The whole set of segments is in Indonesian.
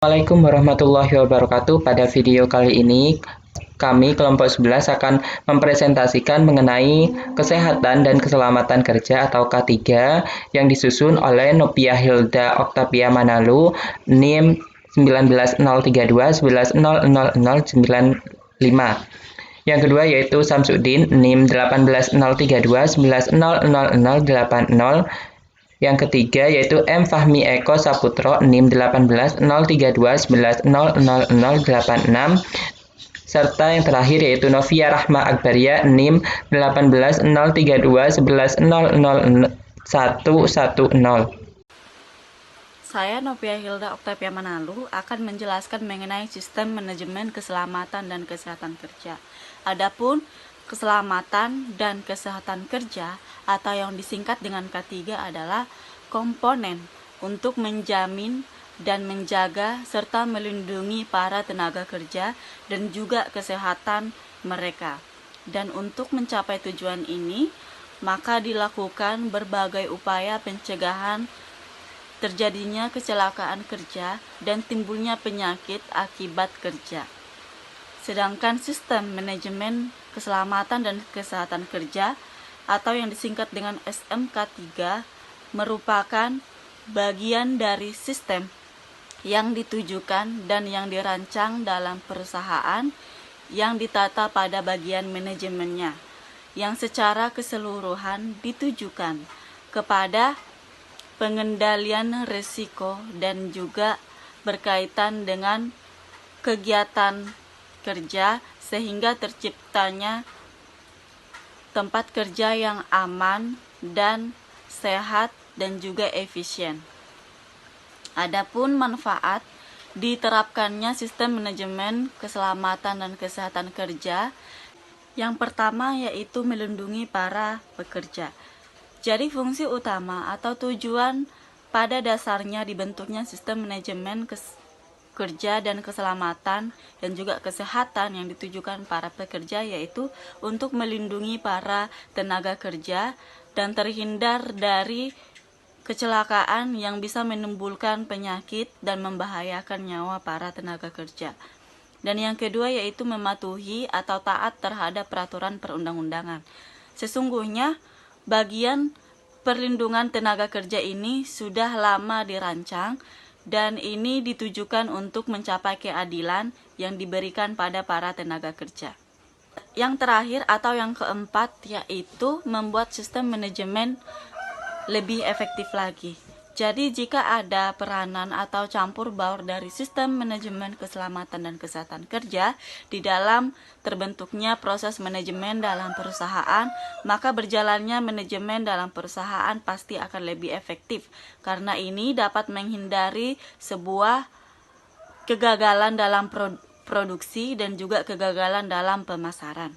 Assalamualaikum warahmatullahi wabarakatuh. Pada video kali ini, kami kelompok 11 akan mempresentasikan mengenai kesehatan dan keselamatan kerja atau K3 yang disusun oleh Nopia Hilda Octavia Manalu, NIM 19032 1100095. Yang kedua yaitu Samsudin, NIM 18032 1900080. Yang ketiga yaitu M. Fahmi Eko Saputro, NIM 18032 1900086. Serta yang terakhir yaitu Novia Rahma Akbaria, NIM 18032 1100110. Saya Novia Hilda Octavia Manalu akan menjelaskan mengenai sistem manajemen keselamatan dan kesehatan kerja. Adapun keselamatan dan kesehatan kerja atau yang disingkat dengan K3 adalah komponen untuk menjamin dan menjaga serta melindungi para tenaga kerja dan juga kesehatan mereka. Dan untuk mencapai tujuan ini, maka dilakukan berbagai upaya pencegahan terjadinya kecelakaan kerja dan timbulnya penyakit akibat kerja. Sedangkan sistem manajemen keselamatan dan kesehatan kerja atau yang disingkat dengan SMK3 merupakan bagian dari sistem yang ditujukan dan yang dirancang dalam perusahaan yang ditata pada bagian manajemennya, yang secara keseluruhan ditujukan kepada pengendalian risiko dan juga berkaitan dengan kegiatan kerja sehingga terciptanya tempat kerja yang aman dan sehat dan juga efisien. Adapun manfaat diterapkannya sistem manajemen keselamatan dan kesehatan kerja, yang pertama yaitu melindungi para pekerja. Jadi fungsi utama atau tujuan pada dasarnya dibentuknya sistem manajemen kerja dan keselamatan dan juga kesehatan yang ditujukan para pekerja yaitu untuk melindungi para tenaga kerja dan terhindar dari kecelakaan yang bisa menimbulkan penyakit dan membahayakan nyawa para tenaga kerja. Dan yang kedua yaitu mematuhi atau taat terhadap peraturan perundang-undangan. Sesungguhnya bagian perlindungan tenaga kerja ini sudah lama dirancang dan ini ditujukan untuk mencapai keadilan yang diberikan pada para tenaga kerja. Yang terakhir atau yang keempat yaitu membuat sistem manajemen lebih efektif lagi. Jadi jika ada peranan atau campur baur dari sistem manajemen keselamatan dan kesehatan kerja di dalam terbentuknya proses manajemen dalam perusahaan, maka berjalannya manajemen dalam perusahaan pasti akan lebih efektif. Karena ini dapat menghindari sebuah kegagalan dalam produksi dan juga kegagalan dalam pemasaran.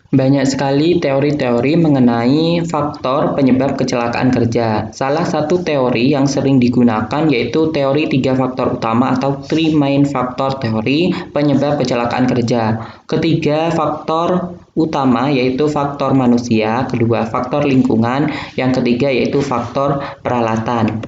Banyak sekali teori-teori mengenai faktor penyebab kecelakaan kerja. Salah satu teori yang sering digunakan yaitu teori 3 faktor utama atau 3 main factor teori penyebab kecelakaan kerja. Ketiga faktor utama yaitu faktor manusia, kedua faktor lingkungan, yang ketiga yaitu faktor peralatan.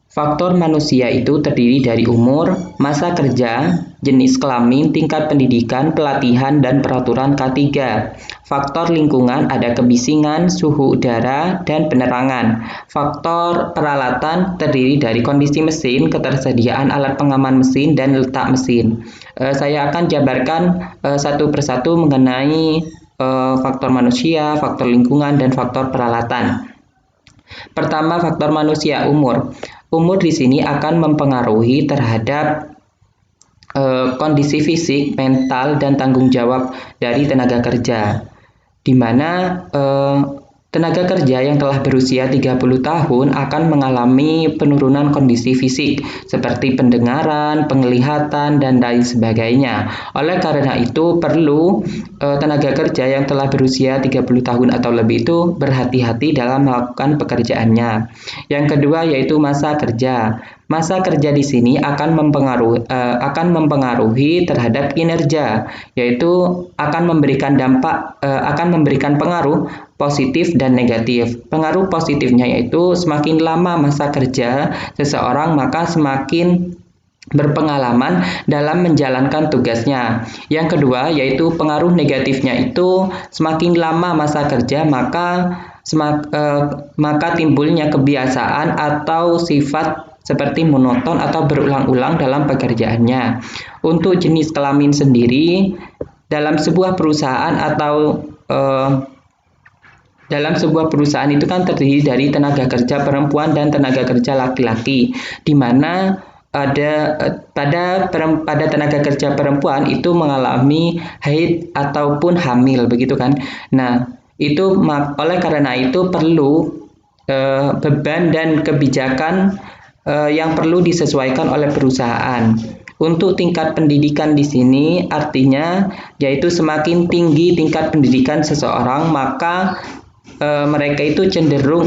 Faktor manusia itu terdiri dari umur, masa kerja, jenis kelamin, tingkat pendidikan, pelatihan, dan peraturan K3. Faktor lingkungan ada kebisingan, suhu udara, dan penerangan. Faktor peralatan terdiri dari kondisi mesin, ketersediaan alat pengaman mesin, dan letak mesin. Saya akan jabarkan satu persatu mengenai faktor manusia, faktor lingkungan, dan faktor peralatan. Pertama, faktor manusia, umur. Umur di sini akan mempengaruhi terhadap kondisi fisik, mental, dan tanggung jawab dari tenaga kerja. Di mana tenaga kerja yang telah berusia 30 tahun akan mengalami penurunan kondisi fisik seperti pendengaran, penglihatan, dan lain sebagainya. Oleh karena itu perlu tenaga kerja yang telah berusia 30 tahun atau lebih itu berhati-hati dalam melakukan pekerjaannya. Yang kedua yaitu masa kerja. Masa kerja di sini akan mempengaruhi terhadap kinerja, yaitu akan memberikan pengaruh positif dan negatif. Pengaruh positifnya yaitu semakin lama masa kerja seseorang, maka semakin berpengalaman dalam menjalankan tugasnya. Yang kedua yaitu pengaruh negatifnya itu semakin lama masa kerja, maka timbulnya kebiasaan atau sifat seperti monoton atau berulang-ulang dalam pekerjaannya. Untuk jenis kelamin sendiri, dalam sebuah perusahaan itu kan terdiri dari tenaga kerja perempuan dan tenaga kerja laki-laki, di mana pada tenaga kerja perempuan itu mengalami haid ataupun hamil, begitu kan. Nah, oleh karena itu perlu beban dan kebijakan yang perlu disesuaikan oleh perusahaan. Untuk tingkat pendidikan di sini artinya yaitu semakin tinggi tingkat pendidikan seseorang, maka mereka itu cenderung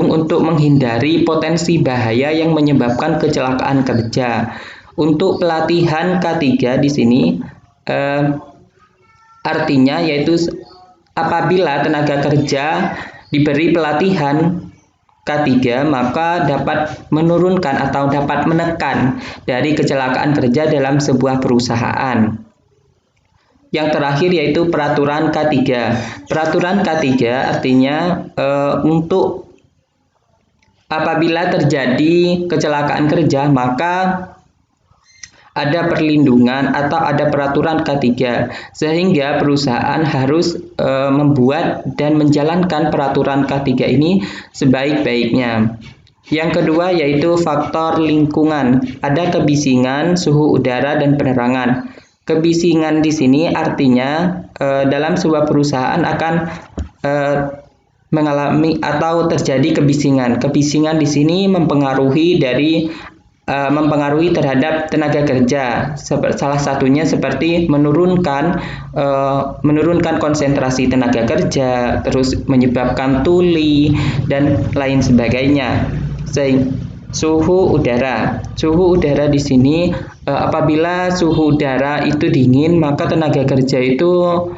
untuk menghindari potensi bahaya yang menyebabkan kecelakaan kerja. Untuk pelatihan K3 di sini artinya yaitu apabila tenaga kerja diberi pelatihan K3, maka dapat menurunkan atau dapat menekan dari kecelakaan kerja dalam sebuah perusahaan. Yang terakhir yaitu peraturan K3. Peraturan K3 artinya untuk apabila terjadi kecelakaan kerja, maka ada perlindungan atau ada peraturan K3, sehingga perusahaan harus membuat dan menjalankan peraturan K3 ini sebaik-baiknya. Yang kedua yaitu faktor lingkungan. Ada kebisingan, suhu udara, dan penerangan. Kebisingan di sini artinya dalam sebuah perusahaan akan mengalami atau terjadi kebisingan. Kebisingan di sini mempengaruhi terhadap tenaga kerja. Salah satunya seperti menurunkan konsentrasi tenaga kerja, terus menyebabkan tuli dan lain sebagainya. Suhu udara di sini apabila suhu udara itu dingin, maka tenaga kerja itu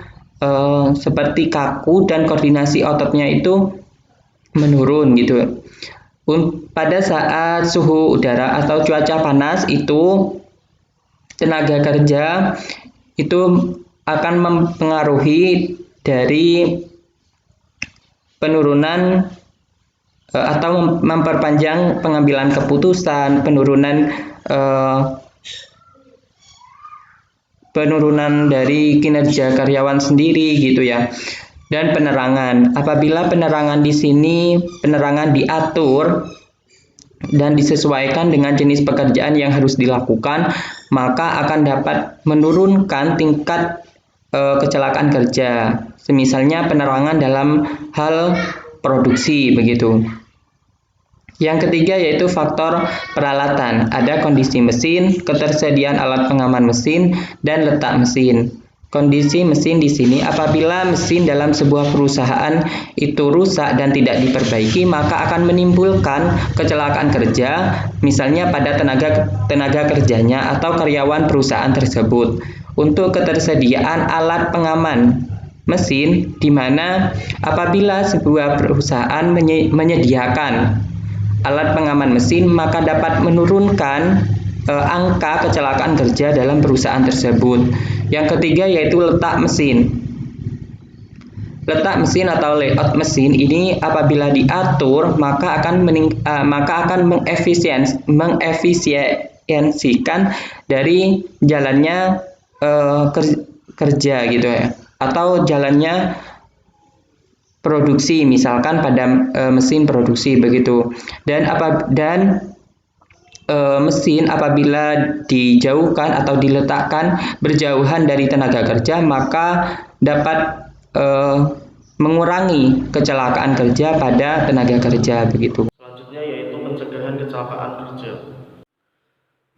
seperti kaku dan koordinasi ototnya itu menurun gitu. Pada saat suhu udara atau cuaca panas itu tenaga kerja itu akan mempengaruhi dari penurunan atau memperpanjang pengambilan keputusan, penurunan dari kinerja karyawan sendiri gitu ya. Dan penerangan. Apabila penerangan di sini diatur dan disesuaikan dengan jenis pekerjaan yang harus dilakukan, maka akan dapat menurunkan tingkat kecelakaan kerja. Semisalnya penerangan dalam hal produksi begitu. Yang ketiga yaitu faktor peralatan. Ada kondisi mesin, ketersediaan alat pengaman mesin, dan letak mesin. Kondisi mesin di sini apabila mesin dalam sebuah perusahaan itu rusak dan tidak diperbaiki, maka akan menimbulkan kecelakaan kerja, misalnya pada tenaga kerjanya atau karyawan perusahaan tersebut. Untuk ketersediaan alat pengaman mesin, di mana apabila sebuah perusahaan menyediakan alat pengaman mesin, maka dapat menurunkan angka kecelakaan kerja dalam perusahaan tersebut. Yang ketiga yaitu letak mesin. Letak mesin atau layout mesin ini apabila diatur maka akan mengefisiensikan dari jalannya kerja gitu ya, atau jalannya produksi, misalkan pada mesin produksi begitu. Dan mesin apabila dijauhkan atau diletakkan berjauhan dari tenaga kerja, maka dapat mengurangi kecelakaan kerja pada tenaga kerja begitu. Selanjutnya yaitu pencegahan kecelakaan kerja.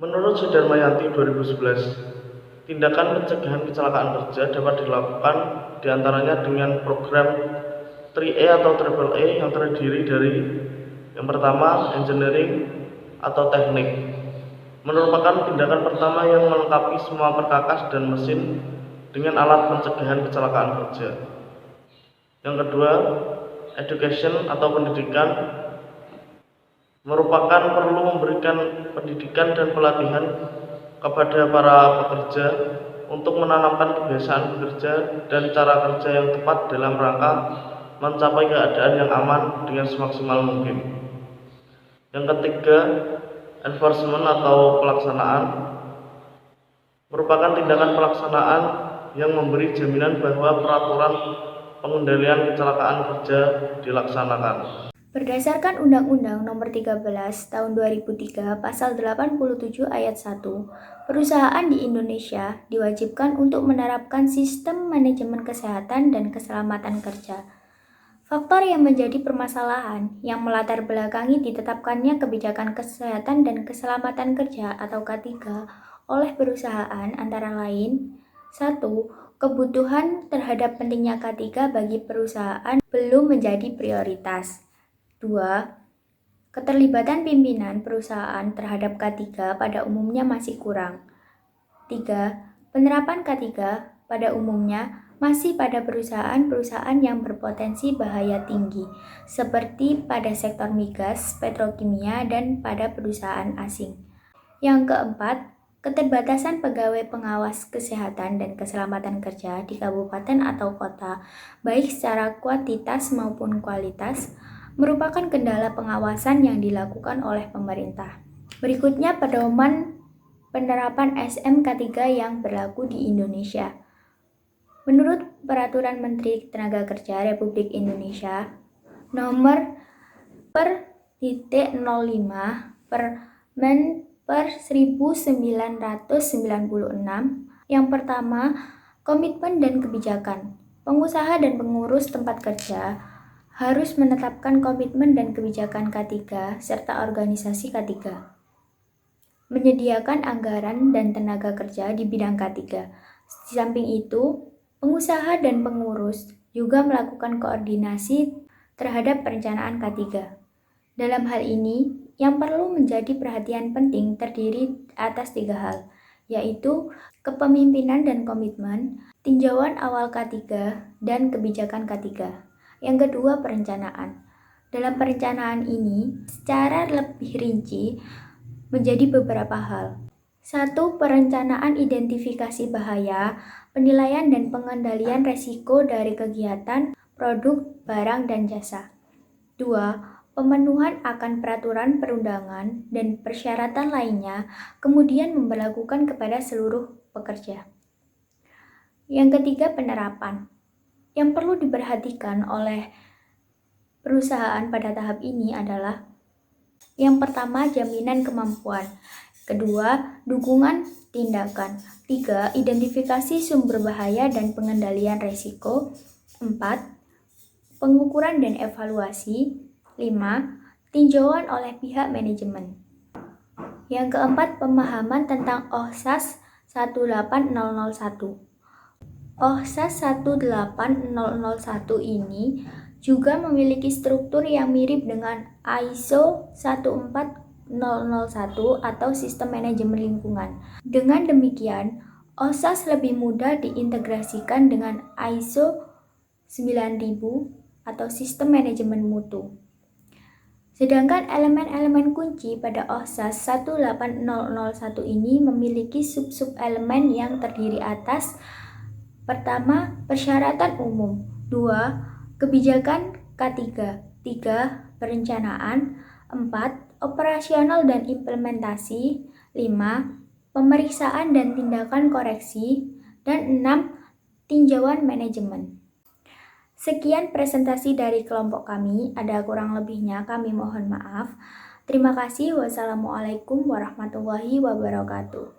Menurut Sudarmayanti 2011, tindakan pencegahan kecelakaan kerja dapat dilakukan diantaranya dengan program 3E atau Triple E yang terdiri dari Yang pertama, engineering atau teknik, merupakan tindakan pertama yang melengkapi semua perkakas dan mesin dengan alat pencegahan kecelakaan kerja. Yang kedua, education atau pendidikan, merupakan perlu memberikan pendidikan dan pelatihan kepada para pekerja untuk menanamkan kebiasaan bekerja dan cara kerja yang tepat dalam rangka mencapai keadaan yang aman dengan semaksimal mungkin. Yang ketiga, enforcement atau pelaksanaan, merupakan tindakan pelaksanaan yang memberi jaminan bahwa peraturan pengendalian kecelakaan kerja dilaksanakan. Berdasarkan Undang-Undang Nomor 13 Tahun 2003 Pasal 87 Ayat 1, perusahaan di Indonesia diwajibkan untuk menerapkan sistem manajemen kesehatan dan keselamatan kerja. Faktor yang menjadi permasalahan yang melatar belakangi ditetapkannya kebijakan kesehatan dan keselamatan kerja atau K3 oleh perusahaan antara lain: 1. Kebutuhan terhadap pentingnya K3 bagi perusahaan belum menjadi prioritas. 2. Keterlibatan pimpinan perusahaan terhadap K3 pada umumnya masih kurang. 3. Penerapan K3 pada umumnya masih pada perusahaan-perusahaan yang berpotensi bahaya tinggi, seperti pada sektor migas, petrokimia, dan pada perusahaan asing. Yang keempat, keterbatasan pegawai pengawas kesehatan dan keselamatan kerja di kabupaten atau kota, baik secara kuantitas maupun kualitas, merupakan kendala pengawasan yang dilakukan oleh pemerintah. Berikutnya pedoman penerapan SMK3 yang berlaku di Indonesia. Menurut Peraturan Menteri Tenagakerja Republik Indonesia Nomor per 05 per Men per 1996, yang pertama, komitmen dan kebijakan. Pengusaha dan pengurus tempat kerja harus menetapkan komitmen dan kebijakan K3 serta organisasi K3. Menyediakan anggaran dan tenaga kerja di bidang K3. Di samping itu, pengusaha dan pengurus juga melakukan koordinasi terhadap perencanaan K3. Dalam hal ini, yang perlu menjadi perhatian penting terdiri atas 3 hal, yaitu kepemimpinan dan komitmen, tinjauan awal K3, dan kebijakan K3. Yang kedua, perencanaan. Dalam perencanaan ini, secara lebih rinci menjadi beberapa hal. 1. Perencanaan identifikasi bahaya, penilaian dan pengendalian resiko dari kegiatan, produk, barang, dan jasa. 2. Pemenuhan akan peraturan perundangan dan persyaratan lainnya, kemudian memberlakukan kepada seluruh pekerja. Yang ketiga, penerapan. Yang perlu diperhatikan oleh perusahaan pada tahap ini adalah: yang pertama, jaminan kemampuan. Kedua, dukungan tindakan. 3. Identifikasi sumber bahaya dan pengendalian risiko. 4. Pengukuran dan evaluasi. 5. Tinjauan oleh pihak manajemen. Yang keempat, pemahaman tentang OHSAS 18001. OHSAS 18001 ini juga memiliki struktur yang mirip dengan ISO 14001 atau Sistem Manajemen Lingkungan. Dengan demikian, OHSAS lebih mudah diintegrasikan dengan ISO 9000 atau Sistem Manajemen Mutu. Sedangkan elemen-elemen kunci pada OHSAS 18001 ini memiliki sub-sub elemen yang terdiri atas: pertama, persyaratan umum. 2. Kebijakan K3. 3. Perencanaan. 4. Operasional dan implementasi. 5. Pemeriksaan dan tindakan koreksi. Dan 6. Tinjauan manajemen. Sekian presentasi dari kelompok kami. Ada kurang lebihnya kami mohon maaf. Terima kasih. Wassalamualaikum warahmatullahi wabarakatuh.